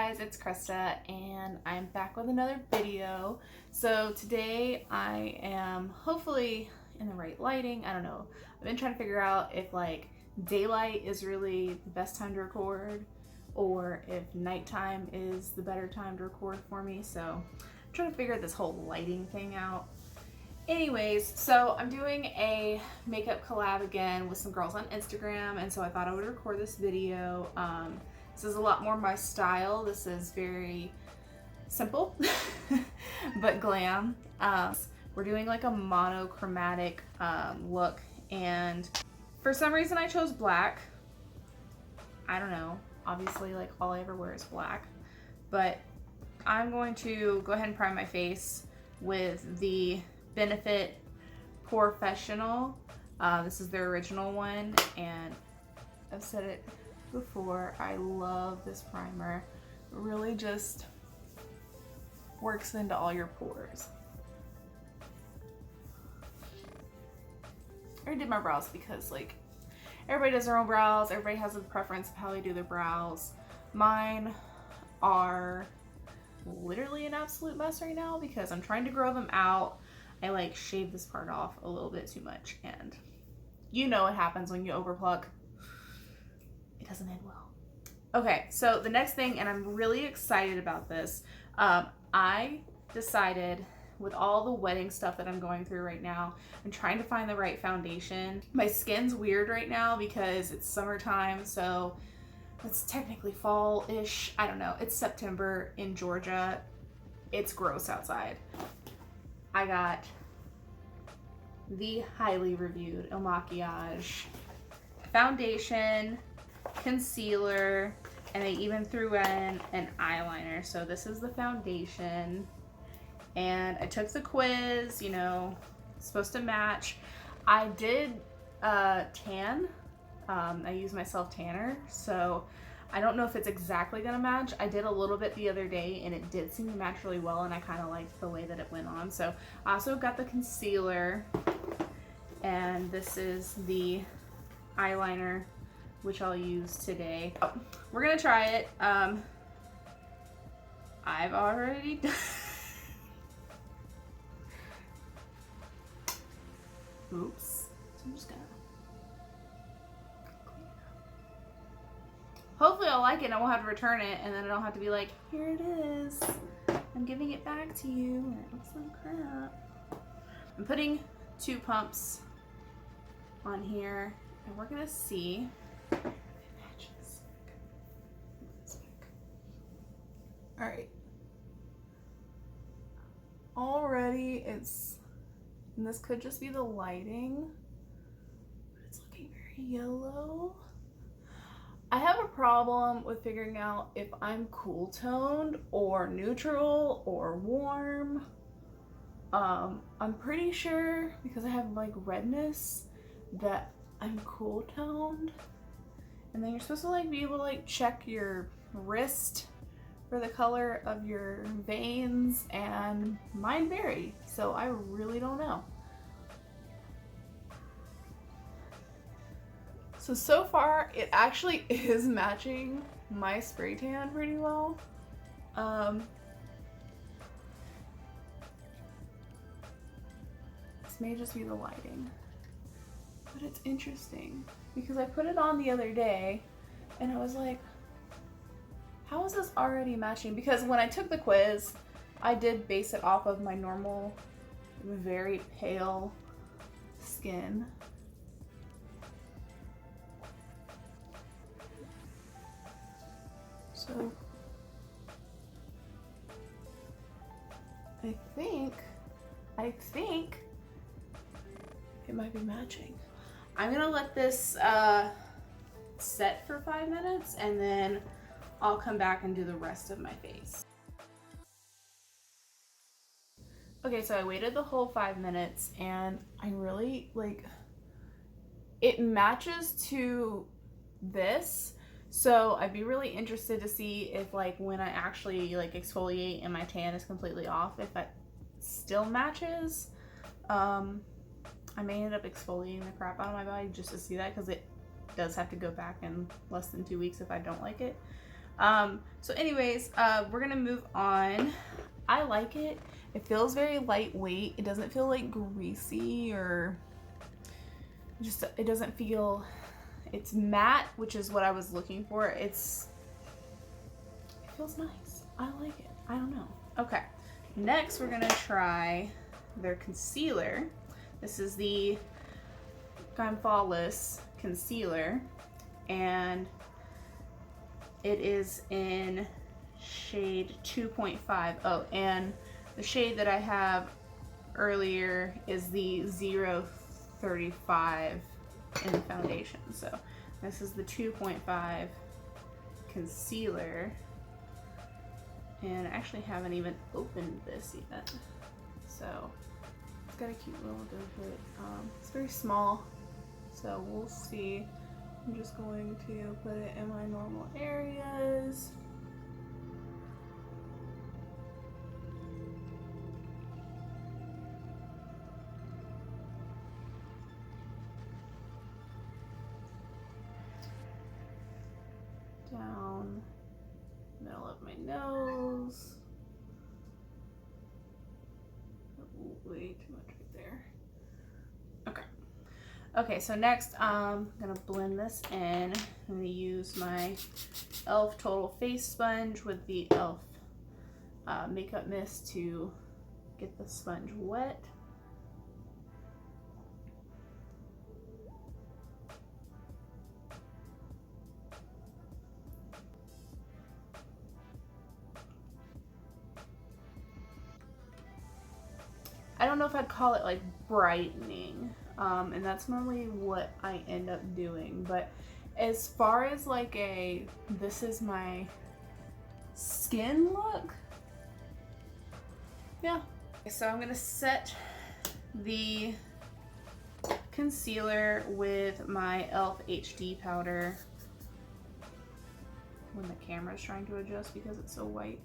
guys, it's Christa and I'm back with another video. So today I am hopefully in the right lighting. I don't know. I've been trying to figure out if like daylight is really the best time to record or if nighttime is the better time to record for me. So I'm trying to figure this whole lighting thing out. Anyways, so I'm doing a makeup collab again with some girls on Instagram, and so I thought I would record this video. This is a lot more my style. This is very simple, but glam. We're doing like a monochromatic look, and for some reason I chose black. I don't know. Obviously, like all I ever wear is black, but I'm going to go ahead and prime my face with the Benefit Professional. This is their original one, and I've said it before, I love this primer. It really just works into all your pores. I already did my brows because like everybody does their own brows. Everybody has a preference of how they do their brows. Mine are literally an absolute mess right now because I'm trying to grow them out. I like shaved this part off a little bit too much, and you know what happens when you overpluck. It doesn't end well. Okay, so the next thing, and I'm really excited about this, I decided with all the wedding stuff that I'm going through right now, I'm trying to find the right foundation. My skin's weird right now because it's summertime, so it's technically fall-ish. I don't know. It's September in Georgia. It's gross outside. I got the highly reviewed Il Makiage foundation, concealer, and they even threw in an eyeliner. So this is the foundation, and I took the quiz, you know, it's supposed to match. I did tan. I use my self tanner, so I don't know if it's exactly gonna match. I did a little bit the other day and it did seem to match really well, and I kind of liked the way that it went on. So I also got the concealer, and this is the eyeliner, which I'll use today. Oh, we're gonna try it. I've already done. Oops. So I'm just gonna. Hopefully I'll like it and I won't have to return it, and then I don't have to be like, here it is, I'm giving it back to you, and it looks like crap. I'm putting 2 pumps on here, and we're gonna see if it matches. Alright. Already it's, and this could just be the lighting, but it's looking very yellow. I have a problem with figuring out if I'm cool toned or neutral or warm. I'm pretty sure because I have like redness that I'm cool toned. And then you're supposed to like be able to like check your wrist for the color of your veins, and mine vary, so I really don't know. So far, it actually is matching my spray tan pretty well. This may just be the lighting, but it's interesting because I put it on the other day and I was like, how is this already matching? Because when I took the quiz, I did base it off of my normal, very pale skin. So I think it might be matching. I'm gonna let this set for 5 minutes, and then I'll come back and do the rest of my face. Okay, so I waited the whole 5 minutes, and I really like it matches to this. So I'd be really interested to see if like when I actually like exfoliate and my tan is completely off, if that still matches. I may end up exfoliating the crap out of my body just to see that, because it does have to go back in less than 2 weeks if I don't like it. So anyways, we're gonna move on. I like it. It feels very lightweight. It doesn't feel like greasy or just, it doesn't feel, it's matte, which is what I was looking for. It feels nice. I like it. I don't know. Okay. Next, we're gonna try their concealer. This is the I'm Flawless concealer, and it is in shade 2.5. Oh, and the shade that I have earlier is the 035 in the foundation. So this is the 2.5 concealer, and I actually haven't even opened this yet. So it's got a cute little doe. It's very small, so we'll see. I'm just going to put it in my normal areas. Down middle of my nose. Ooh, way too much right there. Okay. Okay, so next I'm gonna blend this in. I'm gonna use my e.l.f. Total Face Sponge with the e.l.f. Makeup Mist to get the sponge wet. I don't know if I'd call it like brightening, and that's normally what I end up doing, but as far as like a this is my skin look, yeah. So I'm gonna set the concealer with my e.l.f. HD powder when the camera's trying to adjust because it's so white.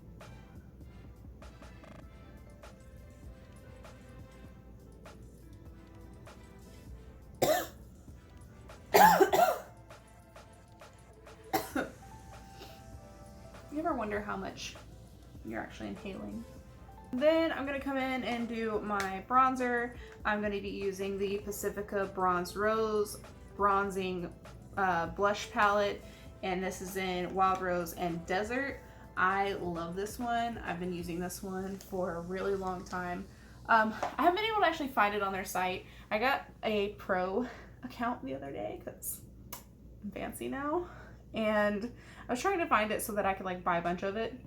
You ever wonder how much you're actually inhaling? Then I'm gonna come in and do my bronzer. I'm gonna be using the Pacifica Bronze Rose Bronzing Blush Palette, and this is in Wild Rose and Desert. I love this one. I've been using this one for a really long time. I haven't been able to actually find it on their site. I got a pro account the other day because I'm fancy now, and I was trying to find it so that I could like buy a bunch of it.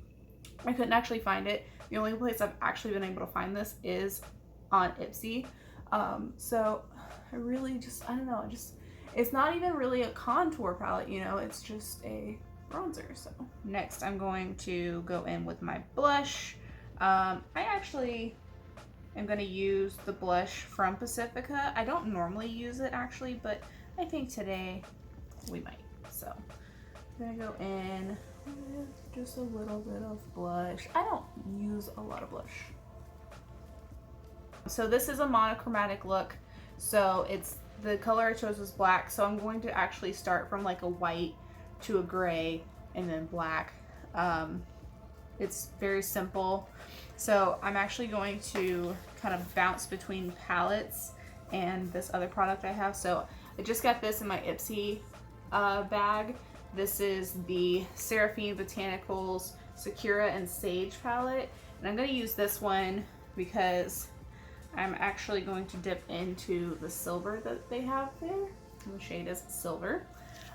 I couldn't actually find it. The only place I've actually been able to find this is on Ipsy. So I really just, I don't know, it's not even really a contour palette, you know, it's just a bronzer. So next I'm going to go in with my blush. I actually am going to use the blush from Pacifica. I don't normally use it actually, but I think today we might. So I'm gonna go in with just a little bit of blush. I don't use a lot of blush. So this is a monochromatic look. So it's, the color I chose was black. So I'm going to actually start from like a white to a gray and then black. It's very simple. So I'm actually going to kind of bounce between palettes and this other product I have. So I just got this in my Ipsy bag. This is the Seraphine Botanicals Sakura and Sage palette. And I'm going to use this one because I'm actually going to dip into the silver that they have there. And the shade is silver.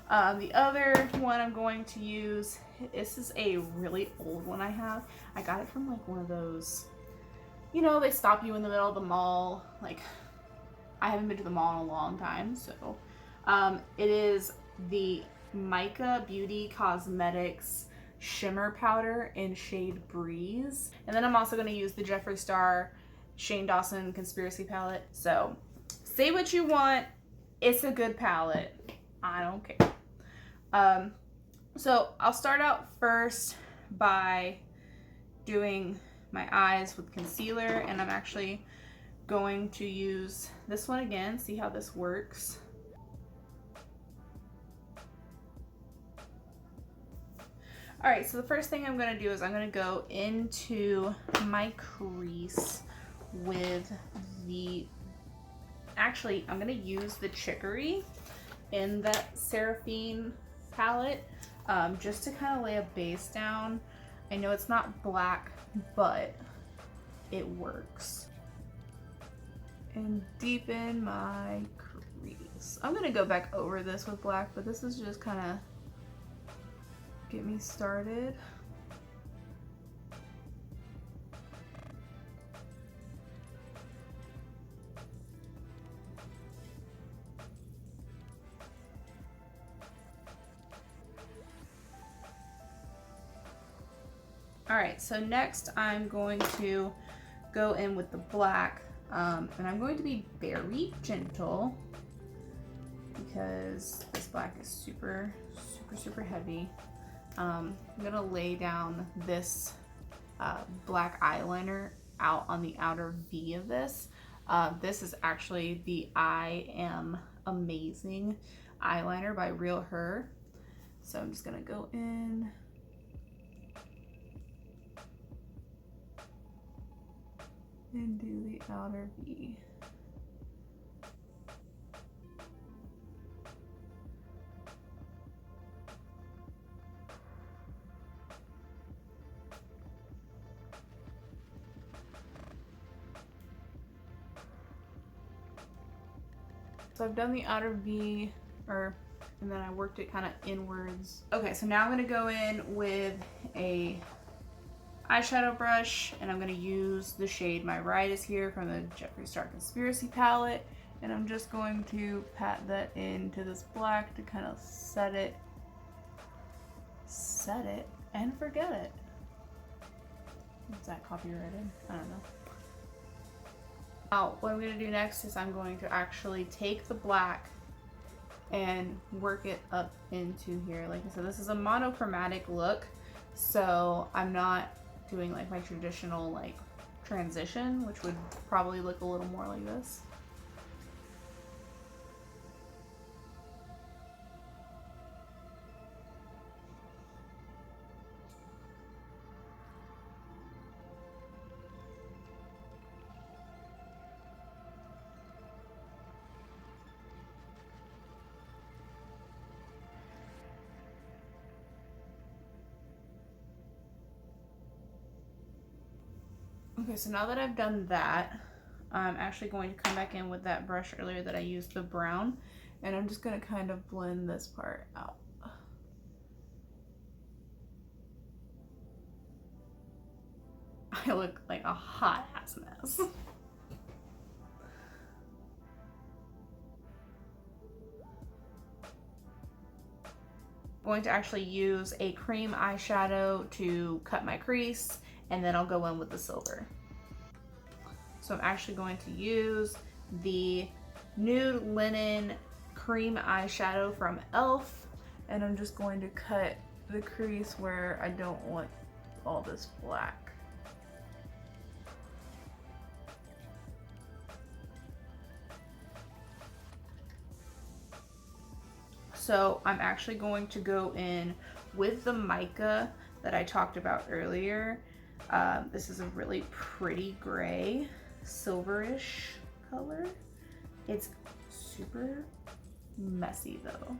The other one I'm going to use, this is a really old one I have. I got it from like one of those, you know, they stop you in the middle of the mall. Like, I haven't been to the mall in a long time, so it is the Mica Beauty Cosmetics Shimmer Powder in shade Breeze. And then I'm also going to use the Jeffree Star Shane Dawson Conspiracy Palette. So, say what you want, it's a good palette. I don't care. So, I'll start out first by doing my eyes with concealer, and I'm actually going to use this one again, see how this works. All right, so the first thing I'm gonna do is I'm gonna go into my crease with actually, I'm gonna use the Chicory in that Seraphine palette, just to kind of lay a base down. I know it's not black, but it works. And deepen my crease. I'm gonna go back over this with black, but this is just kind of get me started. All right, so next I'm going to go in with the black, and I'm going to be very gentle because this black is super, super, super heavy. I'm gonna lay down this black eyeliner out on the outer V of this. This is actually the I Am Amazing eyeliner by Real Her. So I'm just gonna go in. And do the outer V. So I've done the outer V, and then I worked it kind of inwards. Okay, so now I'm gonna go in with a eyeshadow brush, and I'm going to use the shade My Ride Is Here from the Jeffree Star Conspiracy palette, and I'm just going to pat that into this black to kind of set it and forget it. Is that copyrighted? I don't know. Now what I'm going to do next is I'm going to actually take the black and work it up into here. Like I said, this is a monochromatic look, so I'm not doing like my traditional like transition, which would probably look a little more like this. Okay, so now that I've done that, I'm actually going to come back in with that brush earlier that I used, the brown, and I'm just going to kind of blend this part out. I look like a hot ass mess. I'm going to actually use a cream eyeshadow to cut my crease, and then I'll go in with the silver. So I'm actually going to use the Nude Linen Cream Eyeshadow from e.l.f. and I'm just going to cut the crease where I don't want all this black. So I'm actually going to go in with the mica that I talked about earlier. This is a really pretty gray, silverish color. It's super messy though.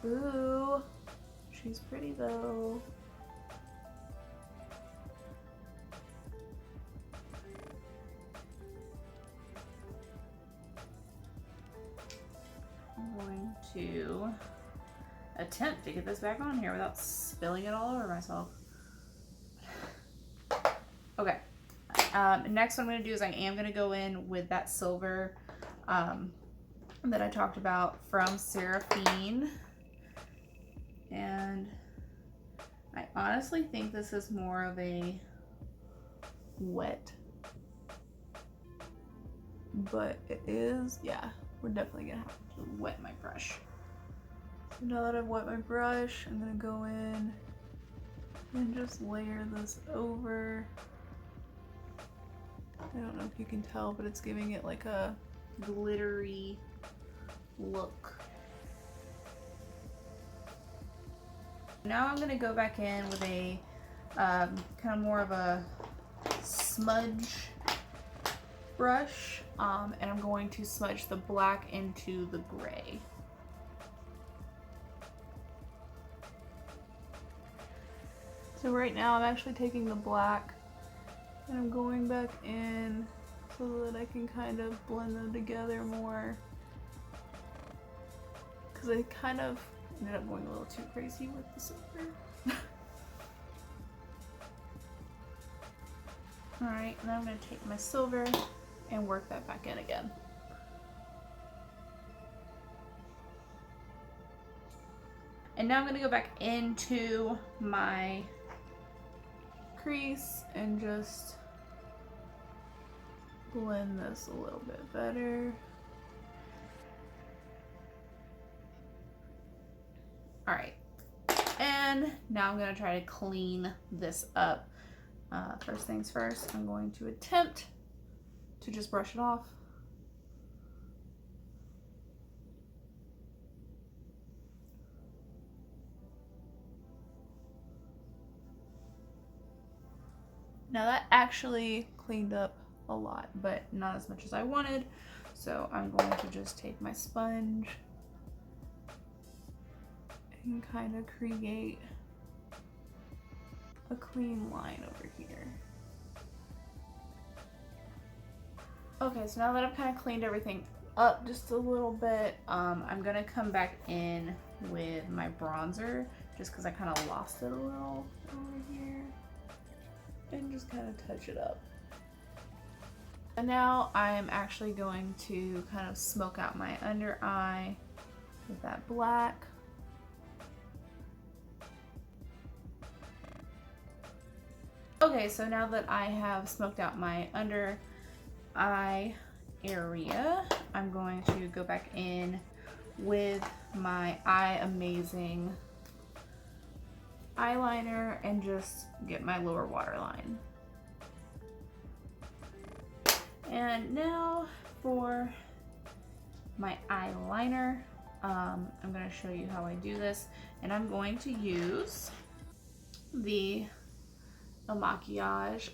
Ooh, she's pretty though. I'm going to attempt to get this back on here without spilling it all over myself. Okay. Next what I'm going to do is I am going to go in with that silver that I talked about from Seraphine. And I honestly think this is more of a wet. But it is, yeah, we're definitely going to have to wet my brush. So now that I've wet my brush, I'm going to go in and just layer this over. I don't know if you can tell, but it's giving it like a glittery look. Now I'm going to go back in with a kind of more of a smudge brush, and I'm going to smudge the black into the gray. So right now I'm actually taking the black and I'm going back in so that I can kind of blend them together more, because I kind of ended up going a little too crazy with the silver. Alright, now I'm going to take my silver and work that back in again. And now I'm going to go back into my crease and just blend this a little bit better. Alright, and now I'm going to try to clean this up. First things first, I'm going to attempt to just brush it off. Now that actually cleaned up a lot, but not as much as I wanted. So I'm going to just take my sponge and kind of create a clean line over here. Okay, so now that I've kind of cleaned everything up just a little bit, I'm gonna come back in with my bronzer just because I kind of lost it a little over here, and just kind of touch it up. And now I am actually going to kind of smoke out my under eye with that black. Okay, so now that I have smoked out my under eye area, I'm going to go back in with my Eye Amazing eyeliner and just get my lower waterline. And now for my eyeliner, I'm going to show you how I do this, and I'm going to use the Il Makiage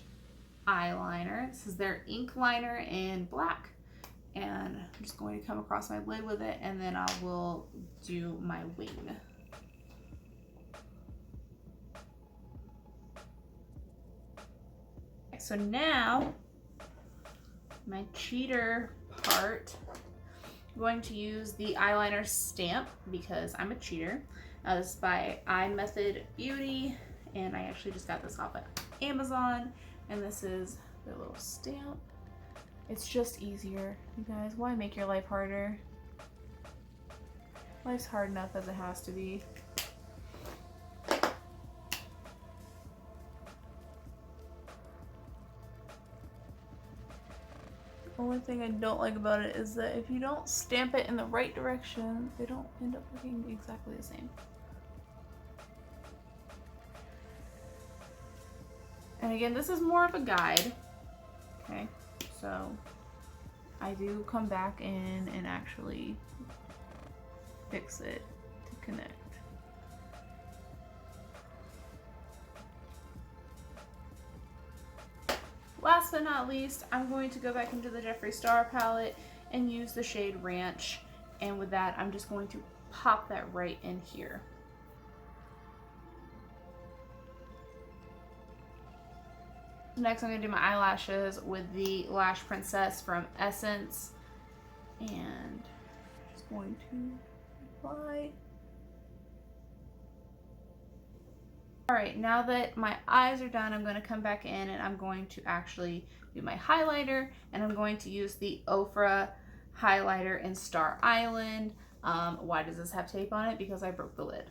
eyeliner. This is their ink liner in black, and I'm just going to come across my lid with it, and then I will do my wing. Okay, so now my cheater part, I'm going to use the eyeliner stamp because I'm a cheater. This is by Eye Method Beauty, and I actually just got this off of Amazon, and this is their little stamp. It's just easier, you guys. Why make your life harder? Life's hard enough as it has to be. The only thing I don't like about it is that if you don't stamp it in the right direction, they don't end up looking exactly the same. And again, this is more of a guide, okay? So I do come back in and actually fix it to connect. Last but not least, I'm going to go back into the Jeffree Star palette and use the shade Ranch. And with that, I'm just going to pop that right in here. Next, I'm going to do my eyelashes with the Lash Princess from Essence. And just going to apply. Alright, now that my eyes are done, I'm going to come back in and I'm going to actually do my highlighter. And I'm going to use the Ofra highlighter in Star Island. Why does this have tape on it? Because I broke the lid.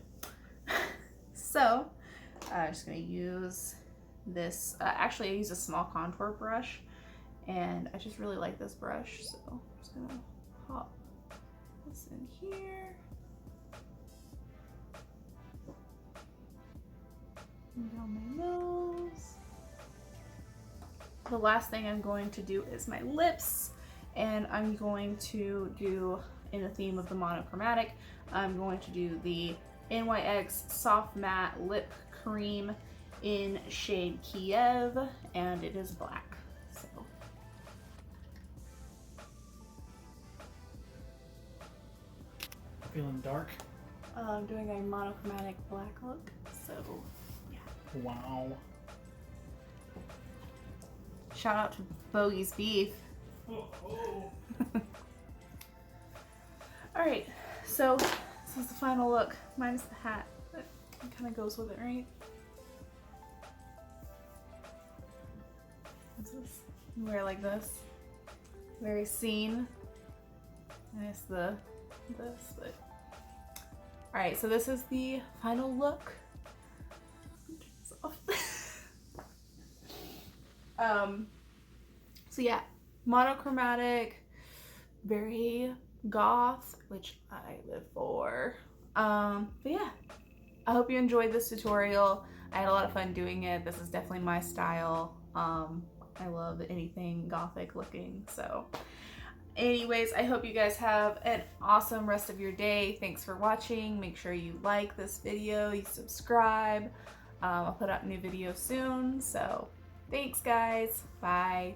So, I'm just going to use this. Actually, I use a small contour brush. And I just really like this brush. So, I'm just going to pop this in here. Down my nose. The last thing I'm going to do is my lips, and I'm going to do, in the theme of the monochromatic, I'm going to do the NYX Soft Matte Lip Cream in shade Kiev, and it is black. So feeling dark. I'm doing a monochromatic black look. So yeah. Wow. Shout out to Bogey's Beef. Alright, so this is the final look, minus the hat. That kind of goes with it, right? What's this? Wear like this. Very scene. Minus this, but... Alright, so this is the final look. So yeah, monochromatic, very goth, which I live for. But yeah, I hope you enjoyed this tutorial. I had a lot of fun doing it. This is definitely my style. I love anything gothic looking. So anyways, I hope you guys have an awesome rest of your day. Thanks for watching. Make sure you like this video, you subscribe. I'll put out new videos soon. So thanks guys. Bye.